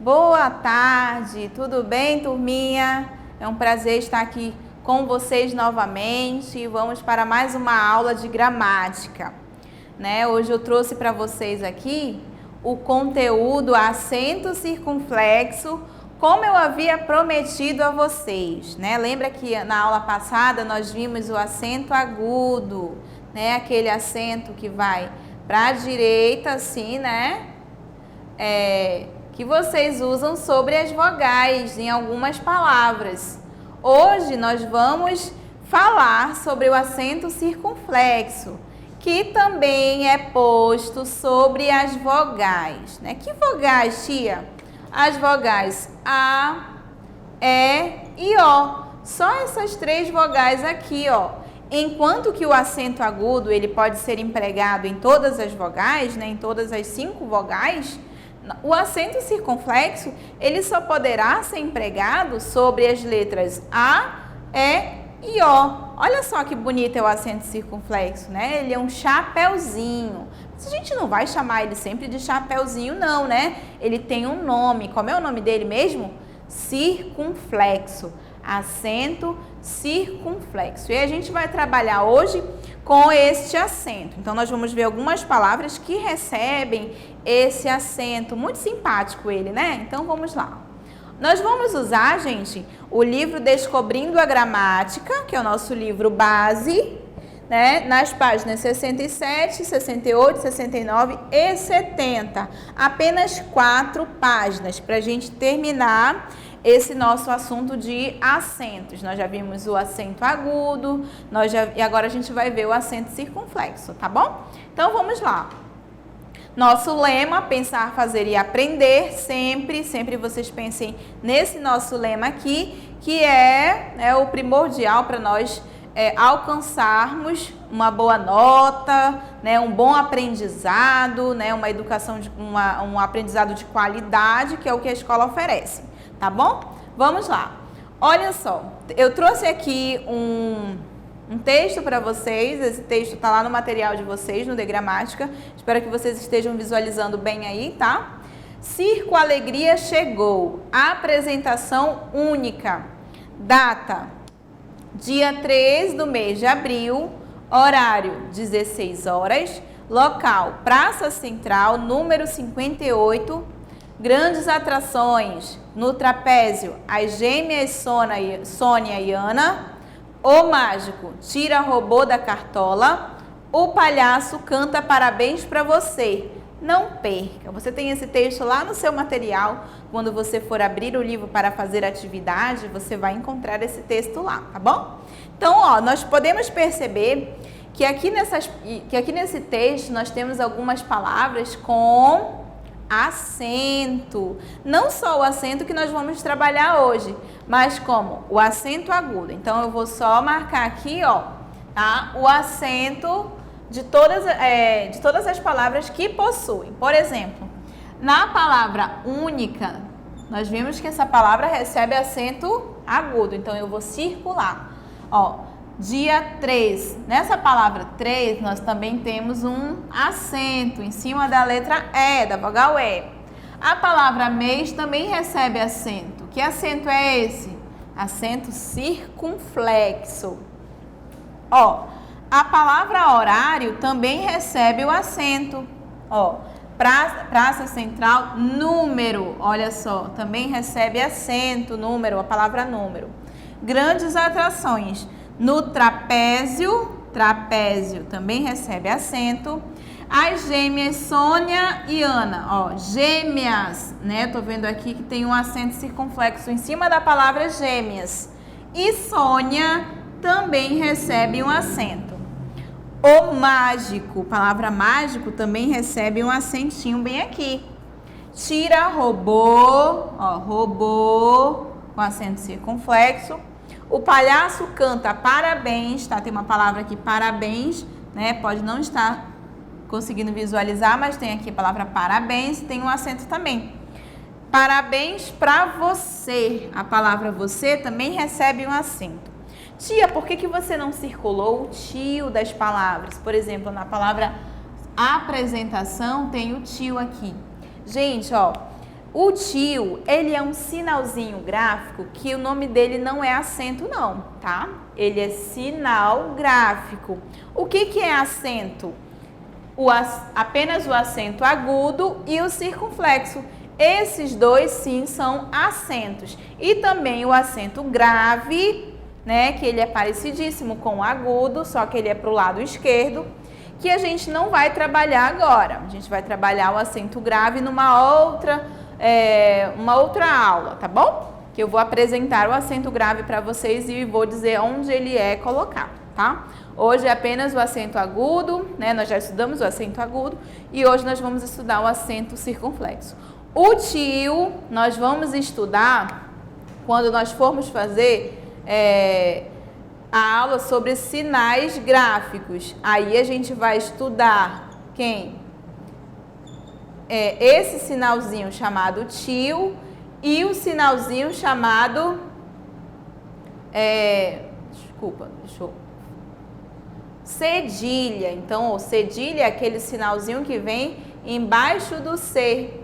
Boa tarde, tudo bem, turminha? É um prazer estar aqui com vocês novamente. Vamos para mais uma aula de gramática, né? Hoje eu trouxe para vocês aqui o conteúdo acento circunflexo, como eu havia prometido a vocês, né? Lembra que na aula passada nós vimos o acento agudo, né? Aquele acento que vai para a direita, assim, né? Que vocês usam sobre as vogais em algumas palavras. Hoje nós vamos falar sobre o acento circunflexo, que também é posto sobre as vogais, né? Que vogais, tia? As vogais A, E e O. Só essas três vogais aqui, ó. Enquanto que o acento agudo, ele pode ser empregado em todas as vogais, né? Em todas as 5 vogais, o acento circunflexo, ele só poderá ser empregado sobre as letras A, E e O. Olha só que bonito é o acento circunflexo, né? Ele é um chapeuzinho. Mas a gente não vai chamar ele sempre de chapeuzinho, não, né? Ele tem um nome. Como é o nome dele mesmo? Circunflexo. Acento circunflexo. E a gente vai trabalhar hoje com este acento. Então, nós vamos ver algumas palavras que recebem esse acento. Muito simpático ele, né? Então, vamos lá. Nós vamos usar, gente, o livro Descobrindo a Gramática, que é o nosso livro base, né? Nas páginas 67, 68, 69 e 70. Apenas 4 páginas para a gente terminar esse nosso assunto de acentos. Nós já vimos o acento agudo, e agora a gente vai ver o acento circunflexo, tá bom? Então, vamos lá. Nosso lema, pensar, fazer e aprender, sempre vocês pensem nesse nosso lema aqui, que é o primordial para nós alcançarmos uma boa nota, né, um bom aprendizado, né, uma educação, um aprendizado de qualidade, que é o que a escola oferece, tá bom? Vamos lá. Olha só, eu trouxe aqui um texto para vocês. Esse texto está lá no material de vocês, no de gramática. Espero que vocês estejam visualizando bem aí, tá? Circo Alegria chegou. Apresentação única. Data: dia 3 do mês de abril. Horário: 16 horas. Local: Praça Central, número 58. Grandes atrações: no trapézio, as gêmeas Sônia e Ana. O mágico tira robô da cartola. O palhaço canta parabéns para você. Não perca. Você tem esse texto lá no seu material. Quando você for abrir o livro para fazer atividade, você vai encontrar esse texto lá, tá bom? Então, ó, nós podemos perceber que aqui nesse texto nós temos algumas palavras com acento. Não só o acento que nós vamos trabalhar hoje, mas como o acento agudo. Então, eu vou só marcar aqui, ó, tá? O acento de todas as palavras que possuem. Por exemplo, na palavra única, nós vimos que essa palavra recebe acento agudo. Então, eu vou circular. Ó, dia 3. Nessa palavra 3, nós também temos um acento em cima da letra E, da vogal E. A palavra mês também recebe acento. Que acento é esse? Acento circunflexo. Ó, a palavra horário também recebe o acento. Ó, Praça Central, número. Olha só, também recebe acento, número, a palavra número. Grandes atrações. No trapézio também recebe acento. As gêmeas Sônia e Ana, ó, gêmeas, né? Tô vendo aqui que tem um acento circunflexo em cima da palavra gêmeas. E Sônia também recebe um acento. O mágico, palavra mágico também recebe um acentinho bem aqui. Tira robô, ó, robô com acento circunflexo. O palhaço canta parabéns, tá? Tem uma palavra aqui, parabéns, né? Pode não estar conseguindo visualizar, mas tem aqui a palavra parabéns, tem um acento também. Parabéns pra você. A palavra você também recebe um acento. Tia, por que você não circulou o tio das palavras? Por exemplo, na palavra apresentação tem o tio aqui. Gente, ó, O tio, ele é um sinalzinho gráfico que o nome dele não é acento não, tá? Ele é sinal gráfico. O que é acento? Apenas o acento agudo e o circunflexo. Esses dois, sim, são acentos. E também o acento grave, né, que ele é parecidíssimo com o agudo, só que ele é para o lado esquerdo, que a gente não vai trabalhar agora. A gente vai trabalhar o acento grave numa outra aula, tá bom? Que eu vou apresentar o acento grave para vocês e vou dizer onde ele é colocado, tá? Hoje é apenas o acento agudo, né? Nós já estudamos o acento agudo e hoje nós vamos estudar o acento circunflexo. O tio nós vamos estudar quando nós formos fazer a aula sobre sinais gráficos. Aí a gente vai estudar quem? Esse sinalzinho chamado tio e o sinalzinho chamado cedilha. Então, cedilha é aquele sinalzinho que vem embaixo do C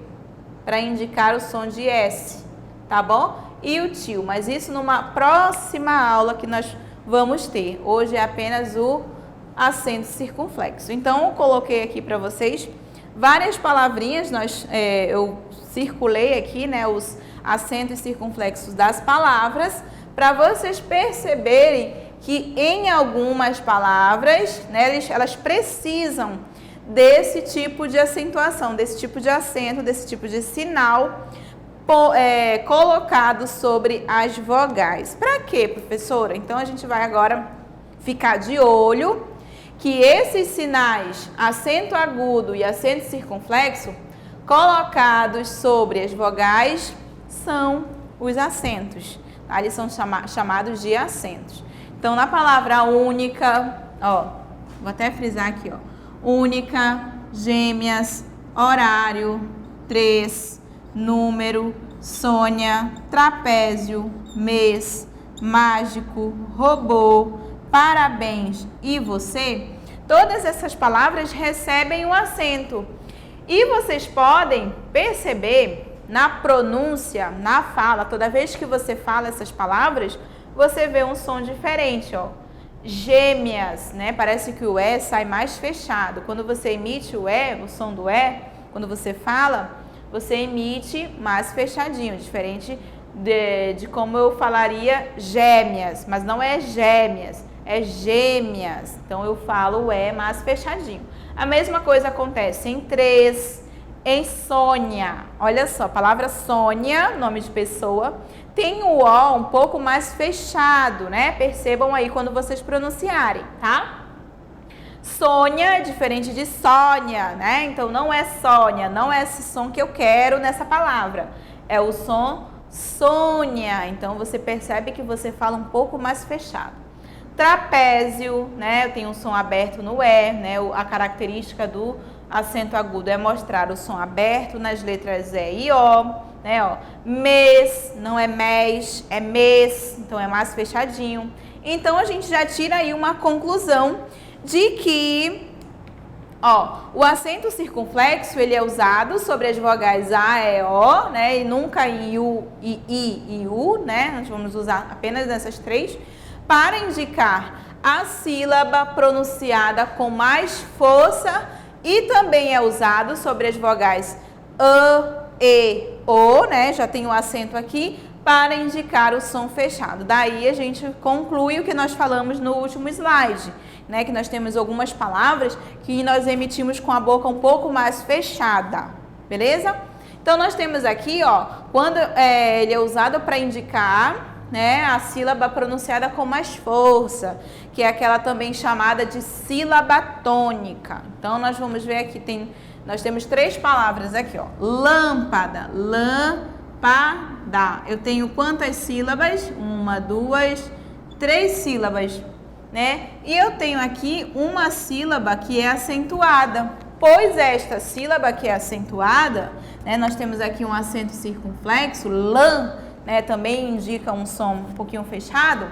para indicar o som de S, tá bom? E o tio, mas isso numa próxima aula que nós vamos ter. Hoje é apenas o acento circunflexo. Então, eu coloquei aqui para vocês várias palavrinhas, eu circulei aqui, né, os acentos circunflexos das palavras, para vocês perceberem que em algumas palavras, né, elas precisam desse tipo de acentuação, desse tipo de acento, desse tipo de sinal colocado sobre as vogais. Para quê, professora? Então, a gente vai agora ficar de olho que esses sinais, acento agudo e acento circunflexo, colocados sobre as vogais, são os acentos. Tá? Eles são chamados de acentos. Então, na palavra única, ó, vou até frisar aqui, ó, única, gêmeas, horário, 3, número, Sônia, trapézio, mês, mágico, robô, parabéns e você, todas essas palavras recebem um acento. E vocês podem perceber na pronúncia, na fala, toda vez que você fala essas palavras, você vê um som diferente, ó. Gêmeas, né? Parece que o E sai mais fechado. Quando você emite o E, o som do E, quando você fala, você emite mais fechadinho, diferente de como eu falaria gêmeas, mas não é gêmeas, é gêmeas. Então eu falo o E mais fechadinho. A mesma coisa acontece em 3, em Sônia. Olha só, a palavra Sônia, nome de pessoa, tem o O um pouco mais fechado, né? Percebam aí quando vocês pronunciarem, tá? Sônia é diferente de Sônia, né? Então não é Sônia, não é esse som que eu quero nessa palavra. É o som Sônia. Então você percebe que você fala um pouco mais fechado. Trapézio, né? Eu tenho um som aberto no E, né? A característica do acento agudo é mostrar o som aberto nas letras E e O, né? Ó, mês, não é mês, é mês, então é mais fechadinho. Então a gente já tira aí uma conclusão de que, ó, o acento circunflexo ele é usado sobre as vogais A, E, O, né? E nunca em U, I e U, né? Nós vamos usar apenas essas três para indicar a sílaba pronunciada com mais força e também é usado sobre as vogais A, E, O, né? Já tem o acento aqui para indicar o som fechado. Daí a gente conclui o que nós falamos no último slide, né, que nós temos algumas palavras que nós emitimos com a boca um pouco mais fechada, beleza? Então, nós temos aqui, ó, quando ele é usado para indicar, né, a sílaba pronunciada com mais força, que é aquela também chamada de sílaba tônica. Então, nós vamos ver aqui, nós temos 3 palavras aqui, ó, lâmpada, lâmpada. Eu tenho quantas sílabas? 1, 2, 3 sílabas. Né? E eu tenho aqui uma sílaba que é acentuada. Pois esta sílaba que é acentuada, né, nós temos aqui um acento circunflexo, lã, né, também indica um som um pouquinho fechado.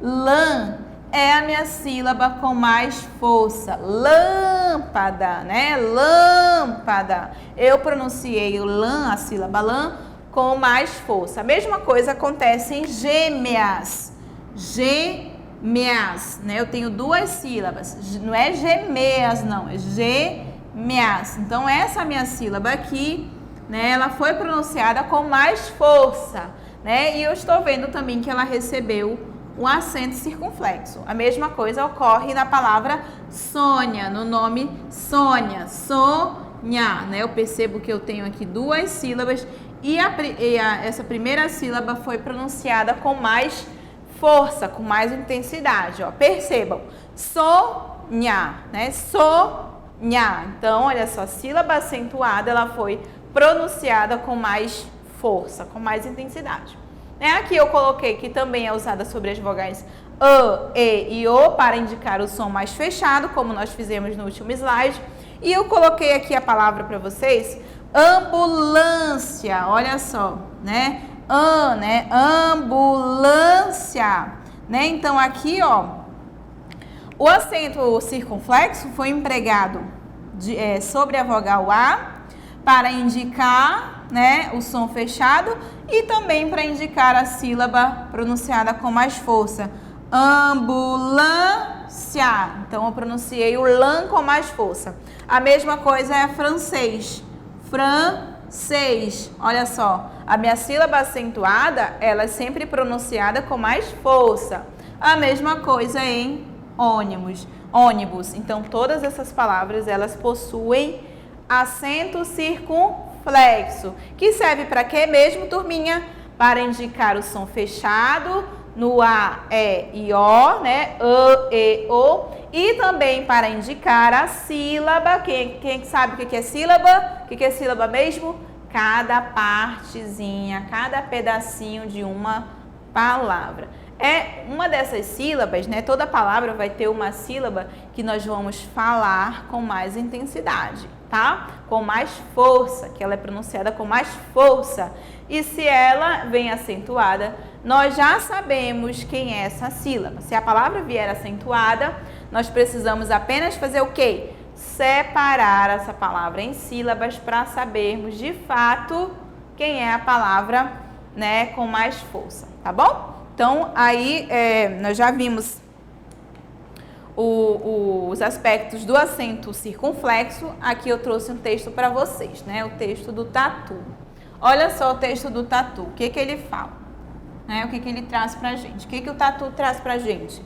Lã é a minha sílaba com mais força. Lâmpada, né? Lâmpada. Eu pronunciei o lã, a sílaba lã, com mais força. A mesma coisa acontece em gêmeas. Gêmeas, né? Eu tenho duas sílabas. Não é gêmeas, não. É gêmeas. Então, essa minha sílaba aqui, né? Ela foi pronunciada com mais força, né? E eu estou vendo também que ela recebeu um acento circunflexo. A mesma coisa ocorre na palavra Sônia, no nome Sônia, Sônia, né? Eu percebo que eu tenho aqui duas sílabas e essa primeira sílaba foi pronunciada com mais força, com mais intensidade, ó. Percebam, Sônia, né? Sônia. Então, olha só, a sílaba acentuada, ela foi pronunciada com mais força, com mais intensidade. Aqui eu coloquei que também é usada sobre as vogais A, E e O para indicar o som mais fechado, como nós fizemos no último slide. E eu coloquei aqui a palavra para vocês, ambulância, olha só, né? Né? Ambulância, né? Então aqui, ó, o acento circunflexo foi empregado sobre a vogal A para indicar, né, o som fechado e também para indicar a sílaba pronunciada com mais força. Ambulância. Então, eu pronunciei o lã com mais força. A mesma coisa é francês. Francês. Olha só, a minha sílaba acentuada, ela é sempre pronunciada com mais força. A mesma coisa em ônibus. Então, todas essas palavras, elas possuem acento circunflexo, que serve para quê mesmo, turminha? Para indicar o som fechado no A, E e O, né? A, E, O. E também para indicar a sílaba. Quem sabe o que é sílaba? O que é sílaba mesmo? Cada partezinha, cada pedacinho de uma palavra. É uma dessas sílabas, né? Toda palavra vai ter uma sílaba que nós vamos falar com mais intensidade, tá? Com mais força, que ela é pronunciada com mais força. E se ela vem acentuada, nós já sabemos quem é essa sílaba. Se a palavra vier acentuada, nós precisamos apenas fazer o quê? Separar essa palavra em sílabas para sabermos de fato quem é a palavra, né, com mais força, tá bom? Então, aí nós já vimos os aspectos do acento circunflexo. Aqui eu trouxe um texto para vocês, né? O texto do Tatu. Olha só o texto do Tatu. O que ele fala? Né? O que ele traz pra gente? O que o Tatu traz pra gente?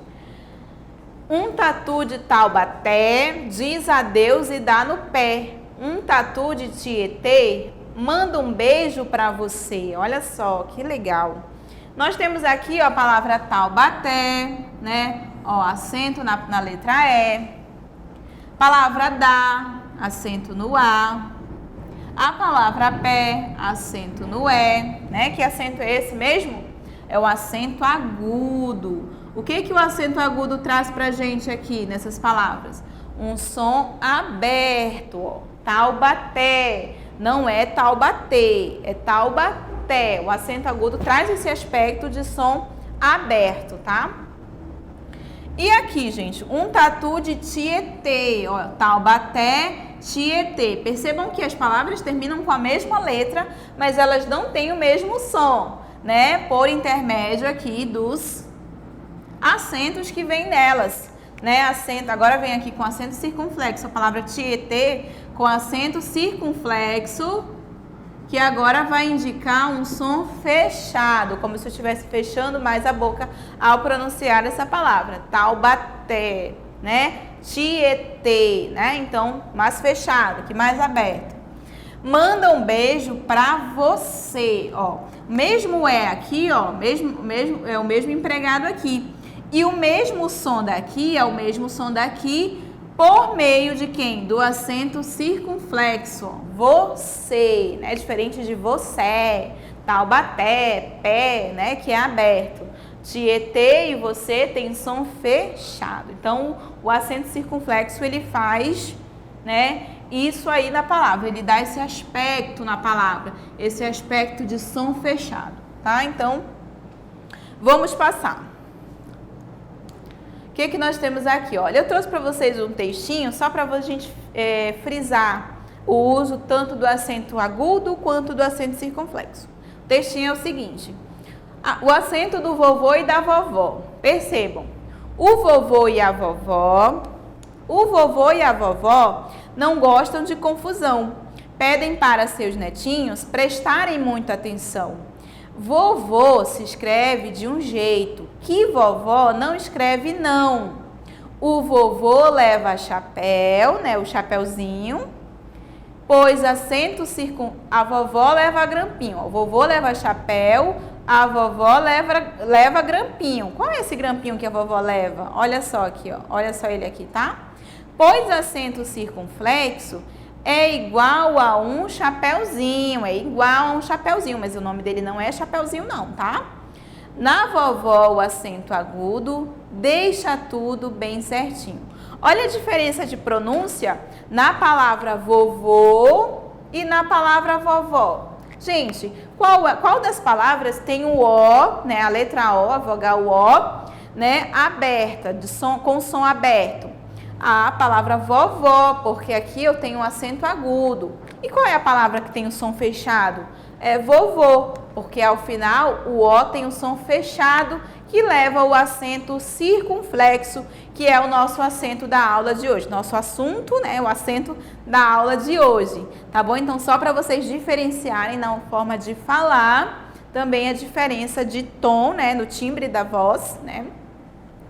Um tatu de Taubaté diz adeus e dá no pé. Um tatu de Tietê manda um beijo para você. Olha só, que legal. Nós temos aqui, ó, a palavra Taubaté, né? Ó, acento na letra E. Palavra dá, acento no A. A palavra pé, acento no E, né? Que acento é esse mesmo? É o acento agudo. O que o acento agudo traz pra gente aqui nessas palavras? Um som aberto, ó. Taubaté. Não é Taubaté, é Taubaté. O acento agudo traz esse aspecto de som aberto, tá? E aqui, gente, um tatu de Tietê, ó, Taubaté, Tietê. Percebam que as palavras terminam com a mesma letra, mas elas não têm o mesmo som, né? Por intermédio aqui dos acentos que vêm nelas, né? Acento, agora vem aqui com acento circunflexo, a palavra Tietê com acento circunflexo, que agora vai indicar um som fechado, como se eu estivesse fechando mais a boca ao pronunciar essa palavra. Taubaté, né? Tietê, né? Então, mais fechado, que mais aberto. Manda um beijo pra você, ó. Mesmo é aqui, ó, é o mesmo empregado aqui. E o mesmo som daqui é o mesmo som daqui por meio de quem? Do acento circunflexo. Você, né? Diferente de você, Taubaté, pé, né? Que é aberto. Tietê e você tem som fechado. Então, o acento circunflexo, ele faz, né? Isso aí na palavra. Ele dá esse aspecto na palavra. Esse aspecto de som fechado, tá? Então, vamos passar. que nós temos aqui? Olha, eu trouxe para vocês um textinho só para a gente frisar o uso tanto do acento agudo quanto do acento circunflexo. O textinho é o seguinte: o acento do vovô e da vovó. Percebam, o vovô e a vovó não gostam de confusão. Pedem para seus netinhos prestarem muita atenção. Vovô se escreve de um jeito que vovó não escreve não. O vovô leva chapéu, né, o chapéuzinho, pois acento a vovó leva grampinho. O vovô leva chapéu, a vovó leva grampinho. Qual é esse grampinho que a vovó leva? Olha só aqui, ó. Olha só ele aqui, tá? Pois acento circunflexo é igual a um chapéuzinho, mas o nome dele não é chapéuzinho não, tá? Na vovó, o acento agudo deixa tudo bem certinho. Olha a diferença de pronúncia na palavra vovô e na palavra vovó. Gente, qual das palavras tem o O, né, a letra O, a vogal O, né, aberta, com som aberto? A palavra vovó, porque aqui eu tenho um acento agudo. E qual é a palavra que tem o som fechado? É vovô, porque ao final o O tem o som fechado, que leva o acento circunflexo, que é o nosso acento da aula de hoje. Nosso assunto, né, o acento da aula de hoje, tá bom? Então, só para vocês diferenciarem na forma de falar, também a diferença de tom, né, no timbre da voz, né,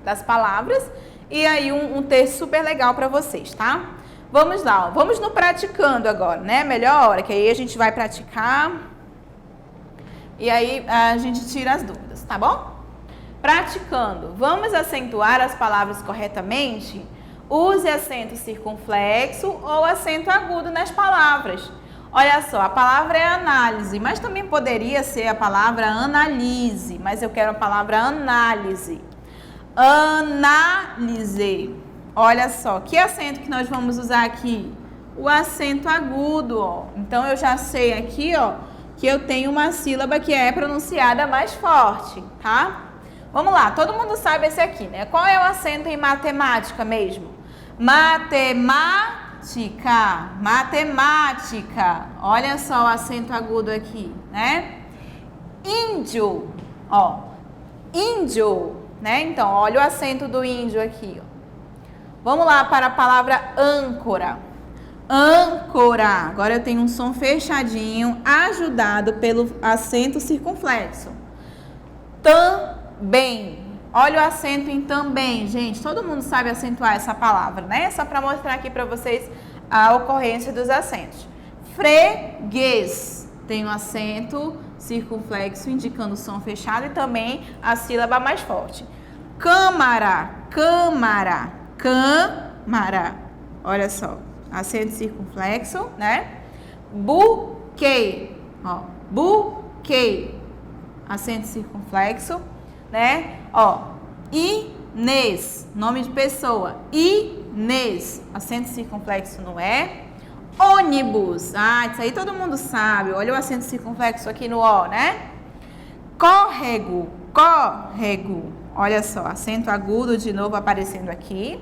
das palavras. E aí um texto super legal para vocês, tá? Vamos lá, ó. Vamos no praticando agora, né? Melhor hora, que aí a gente vai praticar e aí a gente tira as dúvidas, tá bom? Praticando. Vamos acentuar as palavras corretamente? Use acento circunflexo ou acento agudo nas palavras. Olha só, a palavra é análise, mas também poderia ser a palavra analise, mas eu quero a palavra análise. Análise. Olha só, que acento que nós vamos usar aqui? O acento agudo, ó. Então, eu já sei aqui, ó, que eu tenho uma sílaba que é pronunciada mais forte, tá? Vamos lá, todo mundo sabe esse aqui, né? Qual é o acento em matemática mesmo? Matemática. Matemática. Olha só o acento agudo aqui, né? Índio, ó. Índio. Né? Então, olha o acento do índio aqui. Ó. Vamos lá para a palavra âncora. Âncora. Agora eu tenho um som fechadinho, ajudado pelo acento circunflexo. Também. Olha o acento em também, gente. Todo mundo sabe acentuar essa palavra, né? Só para mostrar aqui para vocês a ocorrência dos acentos. Freguês. Tem um acento circunflexo indicando o som fechado e também a sílaba mais forte. Câmara, câmara, câmara. Olha só, acento circunflexo, né? Buquê, ó, buquê, acento circunflexo, né? Ó, Inês, nome de pessoa, Inês, acento circunflexo no E. Ônibus, isso aí todo mundo sabe, olha o acento circunflexo aqui no O, né? Córrego, córrego, olha só, acento agudo de novo aparecendo aqui.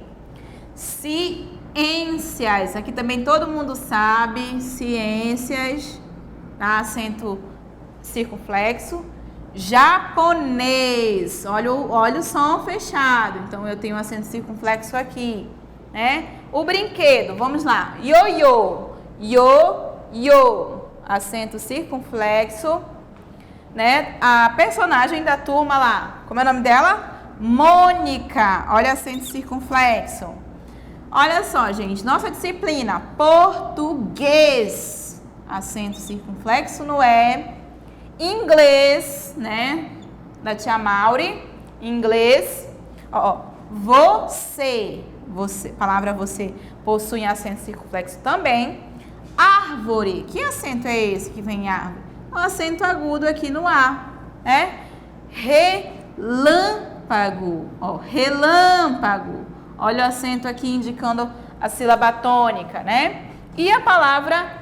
Ciências, aqui também todo mundo sabe, ciências, tá? Acento circunflexo. Japonês, olha o som fechado, então eu tenho acento circunflexo aqui, né? O brinquedo, vamos lá, ioiô, ioiô, acento circunflexo, né? A personagem da turma lá, como é o nome dela? Mônica, olha acento circunflexo. Olha só, gente, nossa disciplina, português, acento circunflexo no E. Inglês, né? Da tia Mauri, inglês, ó, você, palavra você, possui acento circunflexo também. Árvore, que acento é esse que vem em árvore? O acento agudo aqui no A, né? Relâmpago, ó, relâmpago. Olha o acento aqui indicando a sílaba tônica, né? E a palavra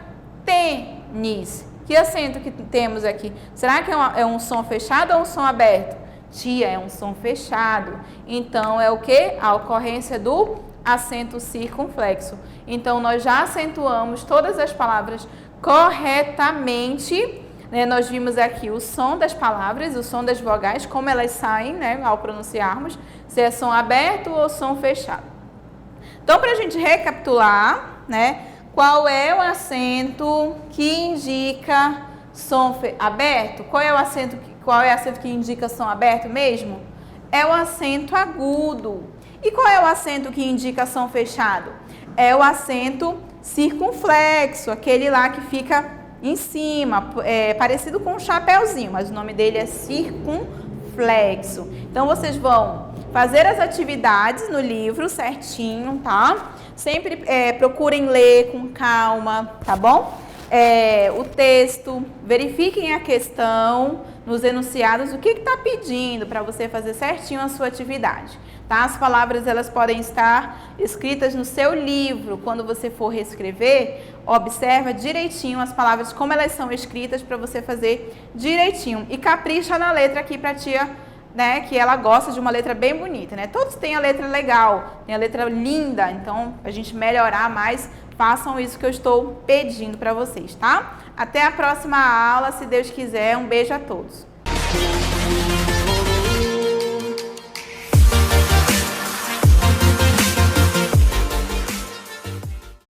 tênis. Que acento que temos aqui? Será que é um som fechado ou um som aberto? Tia é um som fechado. Então, é o que? A ocorrência do acento circunflexo. Então, nós já acentuamos todas as palavras corretamente, né? Nós vimos aqui o som das palavras, o som das vogais, como elas saem, né, ao pronunciarmos, se é som aberto ou som fechado. Então, para a gente recapitular, né, qual é o acento que indica som aberto? Qual é o acento que indica som aberto mesmo? É o acento agudo. E qual é o acento que indica som fechado? É o acento circunflexo, aquele lá que fica em cima, parecido com um chapéuzinho, mas o nome dele é circunflexo. Então, vocês vão fazer as atividades no livro certinho, tá? Sempre procurem ler com calma, tá bom? O texto, verifiquem a questão nos enunciados, o que está pedindo para você fazer certinho a sua atividade. Tá? As palavras elas podem estar escritas no seu livro. Quando você for reescrever, observa direitinho as palavras, como elas são escritas, para você fazer direitinho. E capricha na letra aqui para a tia, né, que ela gosta de uma letra bem bonita, né? Todos têm a letra legal, tem a letra linda, então, a gente melhorar mais, façam isso que eu estou pedindo para vocês, tá? Até a próxima aula, se Deus quiser. Um beijo a todos.